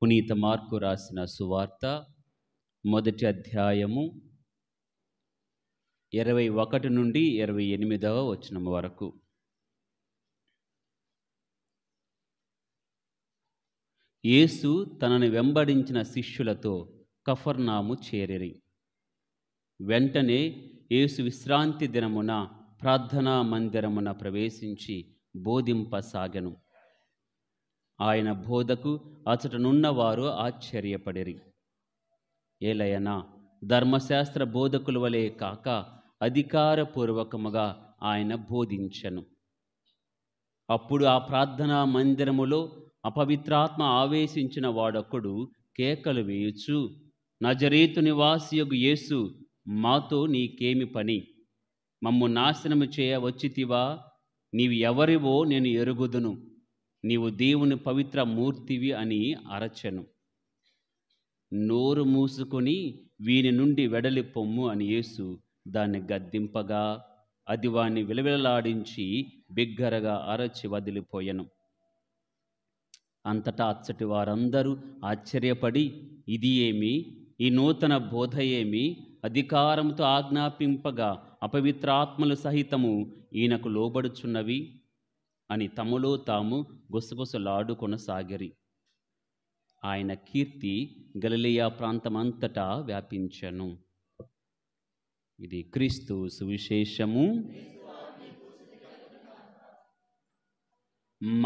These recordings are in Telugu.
పునీత మార్కు రాసిన సువార్త మొదటి అధ్యాయము 21 నుండి 28వ వచనం వరకు. యేసు తనను వెంబడించిన శిష్యులతో కఫర్నాము చేరిరి. వెంటనే యేసు విశ్రాంతి దినమున ప్రార్థనా మందిరమున ప్రవేశించి బోధింపసాగెను. ఆయన బోధకు అచటనున్నవారు ఆశ్చర్యపడిరి. ఏలయనా ధర్మశాస్త్ర బోధకుల వలె కాక అధికారపూర్వకముగా ఆయన బోధించెను. అప్పుడు ఆ ప్రార్థనా మందిరములో అపవిత్రాత్మ ఆవేశించిన వాడొకడు కేకలు వేయుచు, నజరేతు నివాసియగు యేసు, మాతో నీకేమి పని? మమ్ము నాశనము చేయ వచ్చితివా? నీవు ఎవరివో నేను ఎరుగుదును, నీవు దేవుని పవిత్ర మూర్తివి అని అరచెను. నోరు మూసుకొని వీని నుండి వెడలి పొమ్ము అని యేసు దాన్ని గద్దింపగా అది వాణ్ణి విలవిలలాడించి బిగ్గరగా అరచి వదిలిపోయెను. అంతటా అచ్చటి వారందరూ ఆశ్చర్యపడి, ఇది ఏమి? ఈ నూతన బోధ ఏమి? అధికారంతో ఆజ్ఞాపింపగా అపవిత్రాత్మలు సహితము ఈయనకు లోబడుచున్నవి అని తమలో తాము గుసగుసలాడుకొనసాగిరి. ఆయన కీర్తి గలిలయ ప్రాంతమంతటా వ్యాపించెను. ఇది క్రీస్తు సువిశేషము.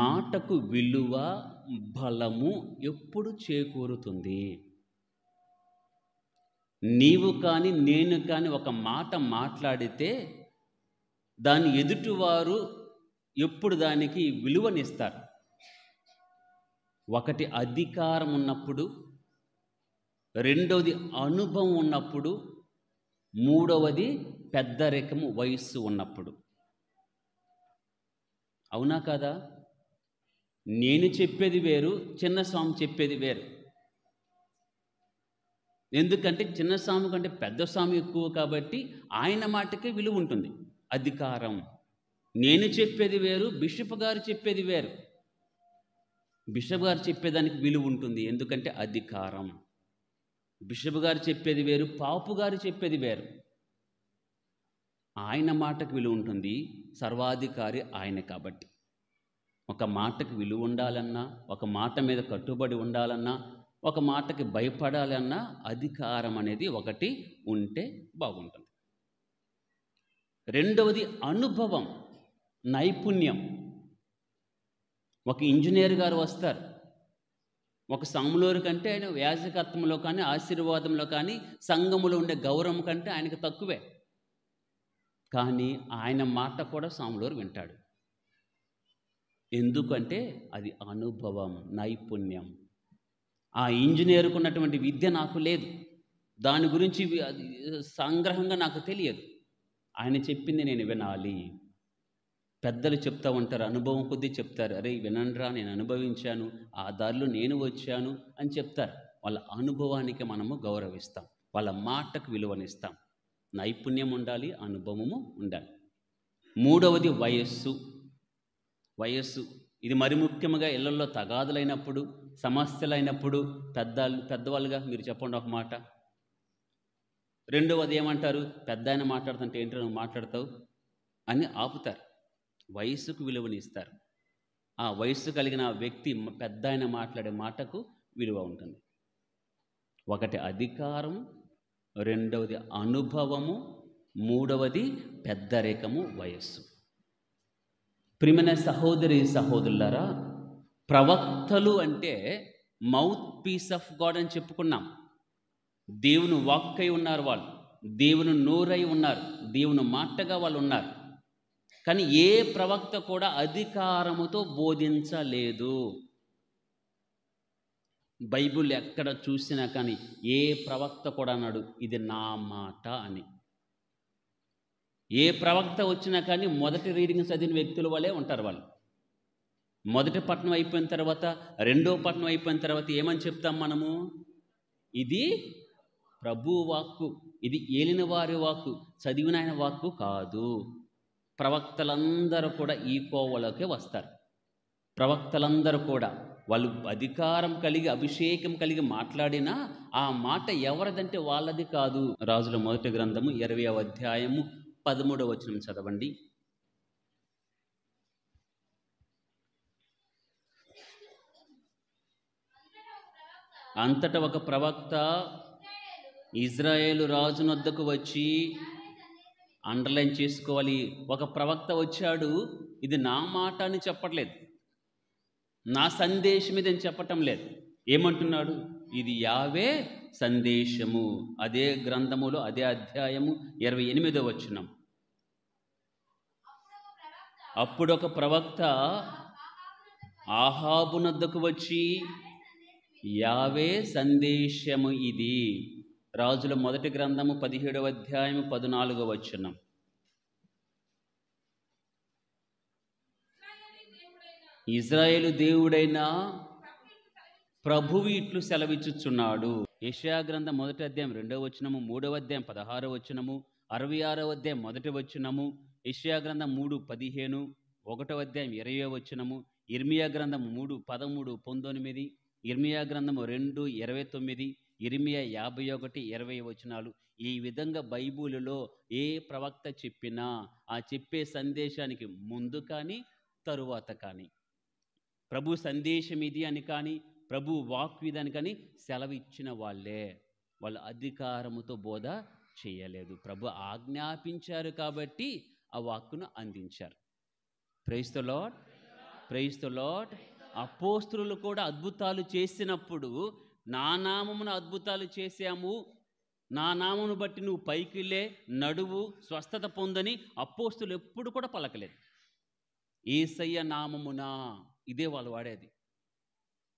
మాటకు విలువ, బలము ఎప్పుడు చేకూరుతుంది? నీవు కానీ నేను కానీ ఒక మాట మాట్లాడితే దాని ఎదుటివారు ఎప్పుడు దానికి విలువనిస్తారు? ఒకటి అధికారం ఉన్నప్పుడు, రెండవది అనుభవం ఉన్నప్పుడు, మూడవది పెద్దరికము వయస్సు ఉన్నప్పుడు. అవునా కదా? నేను చెప్పేది వేరు, చిన్నస్వామి చెప్పేది వేరు. ఎందుకంటే చిన్నస్వామి కంటే పెద్ద స్వామి ఎక్కువ కాబట్టి ఆయన మాటకే విలువ ఉంటుంది. అధికారం. నేను చెప్పేది వేరు, బిషప్ గారు చెప్పేది వేరు. బిషప్ గారు చెప్పేదానికి విలువ ఉంటుంది, ఎందుకంటే అధికారం. బిషప్ గారు చెప్పేది వేరు, పాపు గారు చెప్పేది వేరు. ఆయన మాటకు విలువ ఉంటుంది, సర్వాధికారి ఆయన కాబట్టి. ఒక మాటకు విలువ ఉండాలన్నా, ఒక మాట మీద కట్టుబడి ఉండాలన్నా, ఒక మాటకి భయపడాలన్నా అధికారం అనేది ఒకటి ఉంటే బాగుంటుంది. రెండవది అనుభవం, నైపుణ్యం. ఒక ఇంజనీర్ గారు వస్తారు, ఒక సాములోరు కంటే ఆయన వ్యాజకత్వంలో కానీ ఆశీర్వాదంలో కానీ సంఘములో ఉండే గౌరవం కంటే ఆయనకు తక్కువే. కానీ ఆయన మాట కూడా సాములోరు వింటాడు. ఎందుకంటే అది అనుభవం, నైపుణ్యం. ఆ ఇంజనీర్కు ఉన్నటువంటి విద్య నాకు లేదు, దాని గురించి సంగ్రహంగా నాకు తెలియదు. ఆయన చెప్పింది నేను వినాలి. పెద్దలు చెప్తూ ఉంటారు, అనుభవం కొద్దీ చెప్తారు, అరే వినండ్రా నేను అనుభవించాను, ఆ దారిలో నేను వచ్చాను అని చెప్తారు. వాళ్ళ అనుభవానికి మనము గౌరవిస్తాం, వాళ్ళ మాటకు విలువనిస్తాం. నైపుణ్యం ఉండాలి, అనుభవము ఉండాలి. మూడవది వయస్సు. ఇది మరి ముఖ్యంగా ఇళ్లలో తగాదులైనప్పుడు, సమస్యలైనప్పుడు పెద్దవాళ్ళుగా మీరు చెప్పండి ఒక మాట. రెండవది ఏమంటారు? పెద్ద ఆయన మాట్లాడుతుంటే ఏంటో నువ్వు మాట్లాడతావు అని ఆపుతారు. వయస్సుకు విలువనిస్తారు. ఆ వయస్సు కలిగిన వ్యక్తి పెద్ద ఆయన మాట్లాడే మాటకు విలువ ఉంటుంది. ఒకటి అధికారం, రెండవది అనుభవము, మూడవది పెద్దరికము, వయస్సు. ప్రియమైన సహోదరి సహోదరులారా, ప్రవక్తలు అంటే మౌత్ పీస్ ఆఫ్ గాడ్ అని చెప్పుకున్నాం. దేవుని వాక్కై ఉన్నారు వాళ్ళు, దేవుని నోరై ఉన్నారు, దేవుని మాటగా వాళ్ళు ఉన్నారు. కానీ ఏ ప్రవక్త కూడా అధికారముతో బోధించలేదు. బైబిల్ ఎక్కడ చూసినా కానీ ఏ ప్రవక్త కూడా అన్నాడు ఇది నా మాట అని. ఏ ప్రవక్త వచ్చినా కానీ మొదటి రీడింగ్ చదివిన వ్యక్తుల వల్లే ఉంటారు వాళ్ళు. మొదటి పట్టణం అయిపోయిన తర్వాత, రెండో పట్టణం అయిపోయిన తర్వాత ఏమని చెప్తాం మనము? ఇది ప్రభు వాక్కు, ఇది ఏలిన వారి వాక్కు, చదివిన ఆయన వాక్కు కాదు. ప్రవక్తలందరూ కూడా ఈ కోవలోకే వస్తారు. ప్రవక్తలందరూ కూడా వాళ్ళు అధికారం కలిగి అభిషేకం కలిగి మాట్లాడినా ఆ మాట ఎవరిదంటే వాళ్ళది కాదు. రాజుల మొదటి గ్రంథము 20వ అధ్యాయము 13వ వచనం చదవండి. అంతటా ఒక ప్రవక్త ఇజ్రాయేలు రాజునొద్దకు వచ్చి, అండర్లైన్ చేసుకోవాలి, ఒక ప్రవక్త వచ్చాడు, ఇది నా మాట అని చెప్పట్లేదు, నా సందేశం ఇది అని చెప్పటం లేదు. ఏమంటున్నాడు? ఇది యావే సందేశము. అదే గ్రంథములో అదే అధ్యాయము 28వ వచనం. అప్పుడు ఒక ప్రవక్త ఆహాబునొద్దకు వచ్చి, యావే సందేశము ఇది. రాజుల మొదటి గ్రంథము 17వ అధ్యాయము 14వ వచనం. ఇజ్రాయేలు దేవుడైన ప్రభువు ఇట్లు సెలవిచ్చుచున్నాడు. యెషయా గ్రంథం మొదటి అధ్యాయం 2వ వచనము, 3వ అధ్యాయం 16వ వచనము, 66వ అధ్యాయం 1వ వచనము, యెషయా గ్రంథం 3:15, 1వ అధ్యాయం 20వ వచనము, ఇర్మియా గ్రంథం 3:13, 19, ఇర్మియా గ్రంథము 2:29, ఇర్మియా 51:20 వచనాలు. ఈ విధంగా బైబిలులో ఏ ప్రవక్త చెప్పినా ఆ చెప్పే సందేశానికి ముందు కానీ తరువాత కానీ ప్రభు సందేశం ఇది అని కానీ ప్రభు వాక్కు ఇది అని కానీ సెలవిచ్చిన వాళ్ళే. వాళ్ళు అధికారముతో బోధ చేయలేదు, ప్రభు ఆజ్ఞాపించారు కాబట్టి ఆ వాక్కును అందించారు. Praise the Lord, praise the Lord. అపోస్తలులు కూడా అద్భుతాలు చేసినప్పుడు, నా నామమున అద్భుతాలు చేశాము, నా నామమును బట్టి నువ్వు పైకిలే, నడువు, స్వస్థత పొందని అపోస్తలు ఎప్పుడు కూడా పలకలేదు. యేసయ్య నామమున, ఇదే వాళ్ళు వాడేది.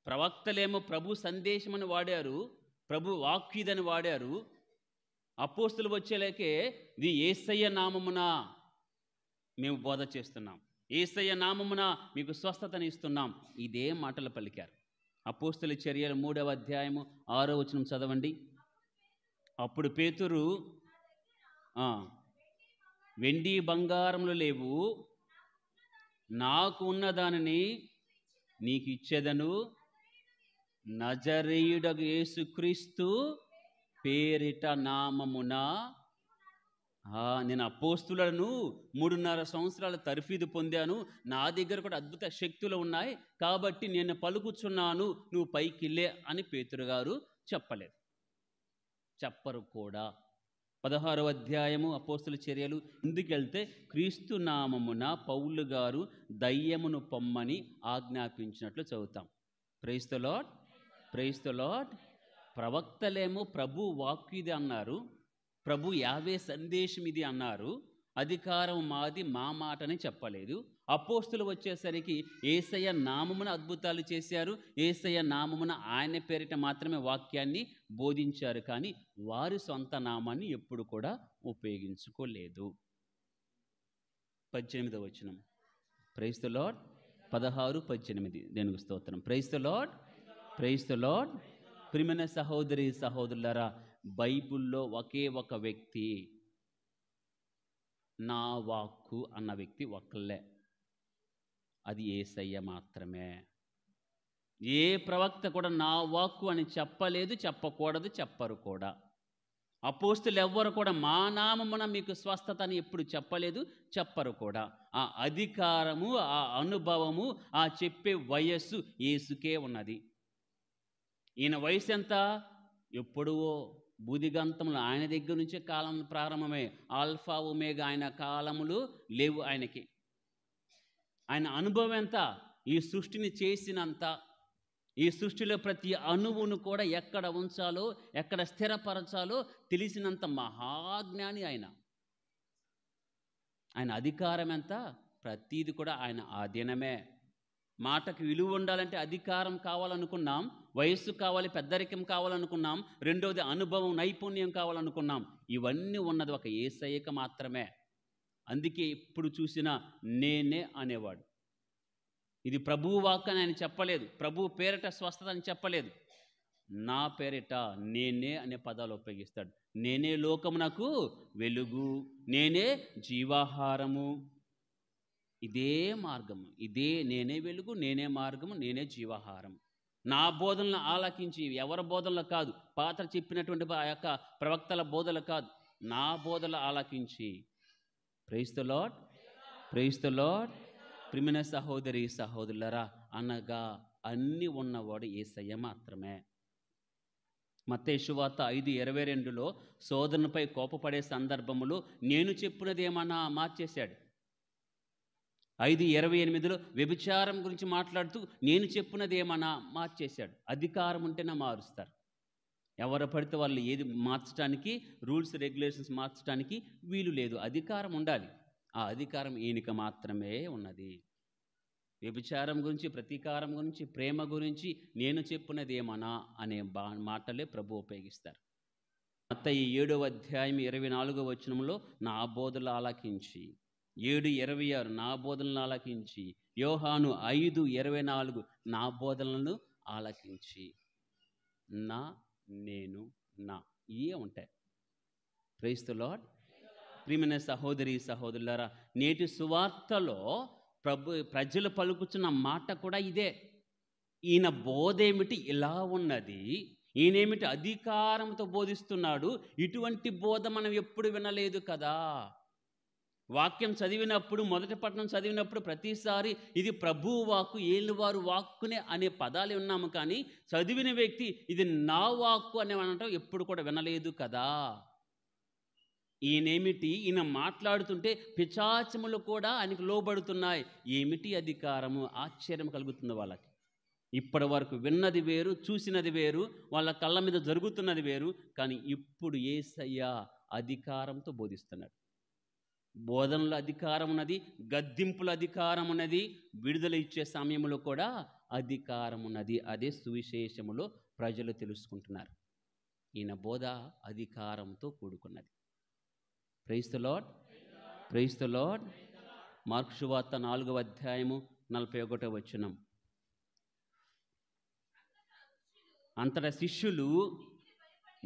ప్రవక్తలేమో ప్రభు సందేశమని వాడారు, ప్రభు వాక్కు ఇదని వాడారు. అపోస్తలు వచ్చేలేకే ఇది యేసయ్య నామమున మేము బోధ చేస్తున్నాం, యేసయ్య నామమున మీకు స్వస్థతని ఇస్తున్నాం, ఇదే మాటలు పలికారు. అపోస్తల చర్యలు 3వ అధ్యాయము 6వ వచనం చదవండి. అప్పుడు పేతురు, వెండి బంగారములు లేవు, నాకు ఉన్న దానిని నీకు ఇచ్చేదను, నజరేయుడగు యేసుక్రీస్తు పేరిట నామమున. నేను అపోస్తులను 3.5 సంవత్సరాల తర్ఫీదు పొందాను, నా దగ్గర కూడా అద్భుత శక్తులు ఉన్నాయి, కాబట్టి నేను పలుకుచున్నాను, నువ్వు పైకిలే అని పేతురు గారు చెప్పలేదు, చెప్పరు కూడా. 16వ అధ్యాయము అపోస్తుల చర్యలు ముందుకెళ్తే, క్రీస్తు నామమున పౌలు గారు దయ్యమును పొమ్మని ఆజ్ఞాపించినట్లు చదువుతాం. Praise the Lord, praise the Lord. ప్రవక్తలేమో ప్రభు వాక్కు ఇది అన్నారు, ప్రభు యావే సందేశం ఇది అన్నారు, అధికారం మాది, మా మాటని చెప్పలేదు. అపోస్తులు వచ్చేసరికి యేసయ్య నామమున అద్భుతాలు చేశారు, యేసయ్య నామమున ఆయన పేరిట మాత్రమే వాక్యాన్ని బోధించారు, కానీ వారి సొంత నామాన్ని ఎప్పుడు కూడా ఉపయోగించుకోలేదు. 18వ వచనం. Praise the lord. 16:18 దేనికి స్తోత్రం. Praise the Lord, praise the Lord. ప్రియమైన సహోదరి సహోదరులారా, బైబిల్లో ఒకే ఒక వ్యక్తి, నా వాక్కు అన్న వ్యక్తి ఒక్కళ్ళే, అది యేసయ్య మాత్రమే. ఏ ప్రవక్త కూడా నా వాక్కు అని చెప్పలేదు, చెప్పకూడదు, చెప్పరు కూడా. అపోస్తులు ఎవ్వరు కూడా మా నామమున మీకు స్వస్థత అని ఎప్పుడు చెప్పలేదు, చెప్పరు కూడా. ఆ అధికారము, ఆ అనుభవము, ఆ చెప్పే వయస్సు యేసుకే ఉన్నది. ఈయన వయసు ఎంత? ఎప్పుడో బూదిగంతములు ఆయన దగ్గర నుంచే కాలం ప్రారంభమే. ఆల్ఫా ఒమేగా ఆయన కాలములు లేవు ఆయనకి. ఆయన అనుభవం ఎంత? ఈ సృష్టిని చేసినంత, ఈ సృష్టిలో ప్రతి అణువును కూడా ఎక్కడ ఉంచాలో, ఎక్కడ స్థిరపరచాలో తెలిసినంత మహాజ్ఞాని ఆయన. ఆయన అధికారం ఎంత? ప్రతీది కూడా ఆయన ఆధీనమే. మాటకు విలువ ఉండాలంటే అధికారం కావాలనుకున్నాం, వయస్సు కావాలి, పెద్దరికం కావాలనుకున్నాం, రెండవది అనుభవం, నైపుణ్యం కావాలనుకున్నాం. ఇవన్నీ ఉన్నది ఒక యేసయ్యకు మాత్రమే. అందుకే ఎప్పుడు చూసినా నేనే అనేవాడు. ఇది ప్రభువు వాక్కు అని ఆయన చెప్పలేదు, ప్రభు పేరిట స్వస్థత అని చెప్పలేదు, నా పేరిట నేనే అనే పదాలు ఉపయోగిస్తాడు. నేనే లోకమునకు వెలుగు, నేనే జీవాహారము. ఇదే మార్గము, ఇదే నేనే వెలుగు, నేనే మార్గము, నేనే జీవాహారం. నా బోధనలు ఆలకించి, ఎవరి బోధనలు కాదు, పాత్ర చెప్పినటువంటి ఆ యొక్క ప్రవక్తల బోధలు కాదు, నా బోధలు ఆలకించి. Praise the Lord, praise the Lord. ప్రియమైన సహోదరి సహోదరులరా, అనగా అన్నీ ఉన్నవాడు యేసయ్య మాత్రమే. మత్తయి సువార్త 5:22లో సోదరునిపై కోపపడే సందర్భములో నేను చెప్పినది ఏమన్నా మార్చేశాడు. 5:28లో వ్యభిచారం గురించి మాట్లాడుతూ నేను చెప్పినది ఏమన్నా మార్చేశాడు. అధికారం ఉంటేనే మారుస్తారు. ఎవరు పడితే వాళ్ళు ఏది మార్చడానికి, రూల్స్ రెగ్యులేషన్స్ మార్చడానికి వీలు లేదు. అధికారం ఉండాలి. ఆ అధికారం ఈయనకి మాత్రమే ఉన్నది. వ్యభిచారం గురించి, ప్రతీకారం గురించి, ప్రేమ గురించి నేను చెప్పినది ఏమన్నా అనే మాటలే ప్రభు ఉపయోగిస్తారు. మత్తయి 7:24 నా బోధలు ఆలకించి, 7:26 నా బోధనలు ఆలకించి, యోహాను 5:24 నా బోధనలను ఆలకించి. నా, నేను, నా ఇవే ఉంటాయి. Praise the Lord. ప్రియమైన సహోదరి సహోదరులారా, నేటి సువార్తలో ప్రజలు పలుకుతున్న మాట కూడా ఇదే. ఈయన బోధ ఏమిటి ఇలా ఉన్నది, ఈయనేమిటి అధికారంతో బోధిస్తున్నాడు. ఇటువంటి బోధ మనం ఎప్పుడు వినలేదు కదా. వాక్యం చదివినప్పుడు, మొదటి పట్టణం చదివినప్పుడు ప్రతిసారి ఇది ప్రభువు వాక్కు, ఏలువారు వాక్కునే అనే పదాలు విన్నాము. కానీ చదివిన వ్యక్తి ఇది నా వాక్కు అనే అనటం ఎప్పుడు కూడా వినలేదు కదా. ఈయనేమిటి, ఈయన మాట్లాడుతుంటే పిశాచములు కూడా ఆయనకు లోబడుతున్నాయి. ఏమిటి అధికారము? ఆశ్చర్యం కలుగుతుంది వాళ్ళకి. ఇప్పటి వరకు విన్నది వేరు, చూసినది వేరు, వాళ్ళ కళ్ళ మీద జరుగుతున్నది వేరు. కానీ ఇప్పుడు యేసయ్య అధికారంతో బోధిస్తున్నాడు. బోధనలో అధికారం ఉన్నది, గద్దింపుల అధికారం ఉన్నది, విడుదల ఇచ్చే సమయంలో కూడా అధికారం ఉన్నది. అదే సువిశేషములో ప్రజలు తెలుసుకుంటున్నారు. ఈయన బోధ అధికారంతో కూడుకున్నది. Praise the Lord, praise the Lord. Mark సువార్త 4:41 అంతటా శిష్యులు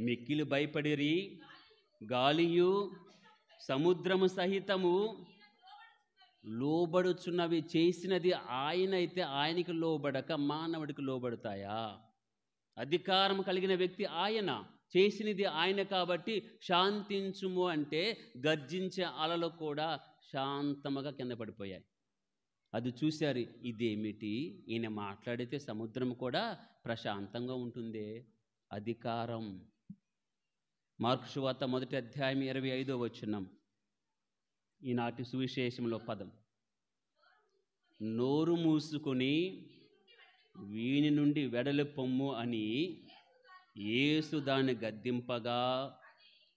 మిక్కిలి భయపడిరి, గాలియు సముద్రము సహితము లోబడుచున్నవి. చేసినది ఆయన అయితే ఆయనకి లోబడక మానవుడికి లోబడతాయా? అధికారం కలిగిన వ్యక్తి ఆయన, చేసినది ఆయన. కాబట్టి శాంతించుము అంటే గర్జించే అలలు కూడా శాంతముగా కింద పడిపోయాయి. అది చూశారు. ఇదేమిటి, ఈయన మాట్లాడితే సముద్రం కూడా ప్రశాంతంగా ఉంటుందే. అధికారం. మార్కు సువార్త 1:25 ఈనాటి సువిశేషంలో పదం, నోరు మూసుకొని వీని నుండి వెడలి పొమ్ము అని యేసు దాన్ని గద్దింపగా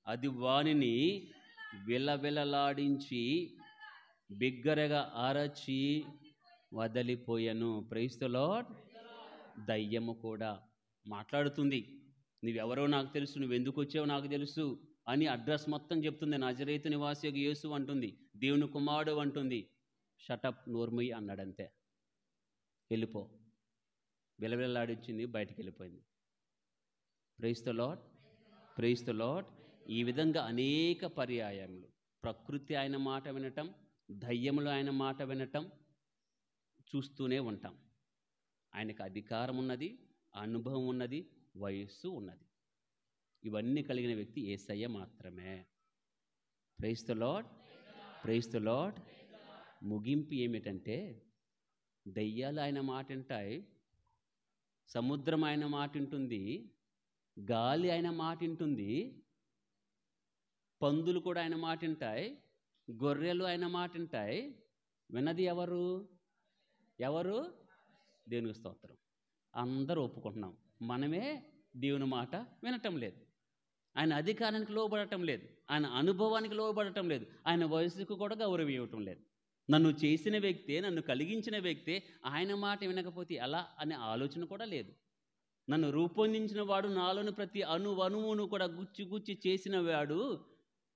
అది వానిని విలవిలలాడించి బిగ్గరగా అరచి వదిలిపోయాను. Praise the Lord. దయ్యము కూడా మాట్లాడుతుంది. నువ్వెవరో నాకు తెలుసు, నువ్వెందుకు వచ్చావో నాకు తెలుసు అని అడ్రస్ మొత్తం చెప్తుంది. నజరేతు నివాసియగు యేసు అంటుంది, దేవుని కుమారుడు అంటుంది. షటప్, నోర్మయ్యి అన్నాడంతే. వెళ్ళిపో. విలవిలలాడించింది, బయటికి వెళ్ళిపోయింది. Praise the Lord, praise the Lord. ఈ విధంగా అనేక పర్యాయములు ప్రకృతి ఆయన మాట వినటం, దయ్యములు ఆయన మాట వినటం చూస్తూనే ఉంటాం. ఆయనకు అధికారం ఉన్నది, అనుభవం ఉన్నది, వయస్సు ఉన్నది. ఇవన్నీ కలిగిన వ్యక్తి యేసయ్య మాత్రమే. Praise the Lord, praise the Lord. ముగింపు ఏమిటంటే, దయ్యాలు ఆయన మాట వింటాయి, సముద్రం ఆయన మాట వింటుంది, గాలి ఆయన మాట వింటుంది, పందులు కూడా ఆయన మాట వింటాయి, గొర్రెలు ఆయన మాట వింటాయి. విన్నది ఎవరు? ఎవరు? దేవునికి స్తోత్రం. అందరూ ఒప్పుకుంటున్నాం. మనమే దేవుని మాట వినటం లేదు. ఆయన అధికారానికి లోబడటం లేదు, ఆయన అనుభవానికి లోబడటం లేదు, ఆయన వయసుకు కూడా గౌరవం ఇవ్వటం లేదు. నన్ను చేసిన వ్యక్తే, నన్ను కలిగించిన వ్యక్తే ఆయన మాట వినకపోతే ఎలా అనే ఆలోచన కూడా లేదు. నన్ను రూపొందించిన వాడు, నాలోని ప్రతి అణువును కూడా గుచ్చి గుచ్చి చేసిన వాడు,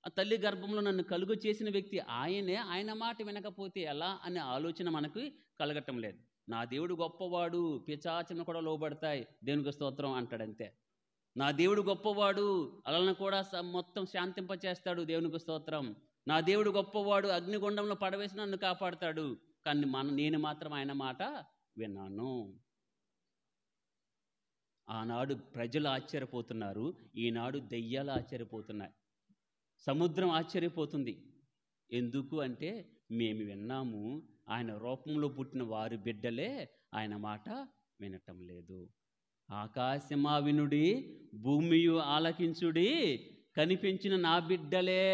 ఆ తల్లి గర్భంలో నన్ను కలుగు చేసిన వ్యక్తి ఆయనే. ఆయన మాట వినకపోతే ఎలా అనే ఆలోచన మనకు కలగటం లేదు. నా దేవుడు గొప్పవాడు, పిశాచములు కూడా లోబడతాయి, దేవునికి స్తోత్రం అంటాడంతే. నా దేవుడు గొప్పవాడు, అలలను కూడా మొత్తం శాంతింపచేస్తాడు, దేవునికి స్తోత్రం. నా దేవుడు గొప్పవాడు, అగ్నిగుండంలో పడవేసి నన్ను కాపాడుతాడు, కానీ నేను మాత్రం ఆయన మాట విన్నాను. ఆనాడు ప్రజలు ఆశ్చర్యపోతున్నారు, ఈనాడు దెయ్యాలు ఆశ్చర్యపోతున్నాయి. సముద్రం ఆశ్చర్యపోతుంది. ఎందుకు అంటే మేము విన్నాము, ఆయన రూపంలో పుట్టిన వారి బిడ్డలే ఆయన మాట వినటం లేదు. ఆకాశమా వినుడి, భూమియు ఆలకించుడి, కనిపించిన నా బిడ్డలే.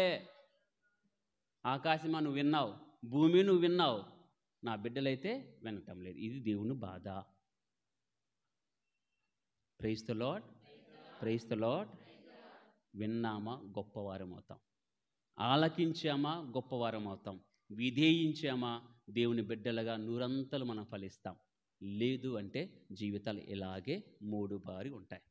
ఆకాశమా నువ్వు విన్నావు, భూమి నువ్వు విన్నావు, నా బిడ్డలైతే వినటం లేదు. ఇది దేవుని బాధ. Praise the Lord, praise the Lord. విన్నామా గొప్పవారం అవుతాం, ఆలకించామా గొప్పవారం అవుతాం, విధేయించామా దేవుని బిడ్డలుగా నూరంతలు మనం ఫలిస్తాం. లేదు అంటే జీవితాలు ఇలాగే 3 బారి ఉంటాయి.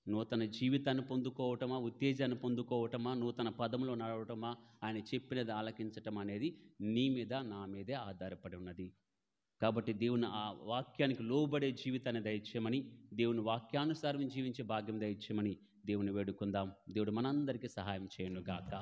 నూతన జీవితాన్ని పొందుకోవటమా, ఉత్తేజాన్ని పొందుకోవటమా, నూతన పదంలో నడవటమా, ఆయన చెప్పినది ఆలకించటం అనేది నీ మీద నా మీదే ఆధారపడి ఉన్నది. కాబట్టి దేవుని ఆ వాక్యానికి లోబడే జీవితాన్ని దయచేయమని, దేవుని వాక్యానుసారం జీవించే భాగ్యం దయచేయమని దేవుని వేడుకుందాం. దేవుడు మనందరికీ సహాయం చేయను గాక.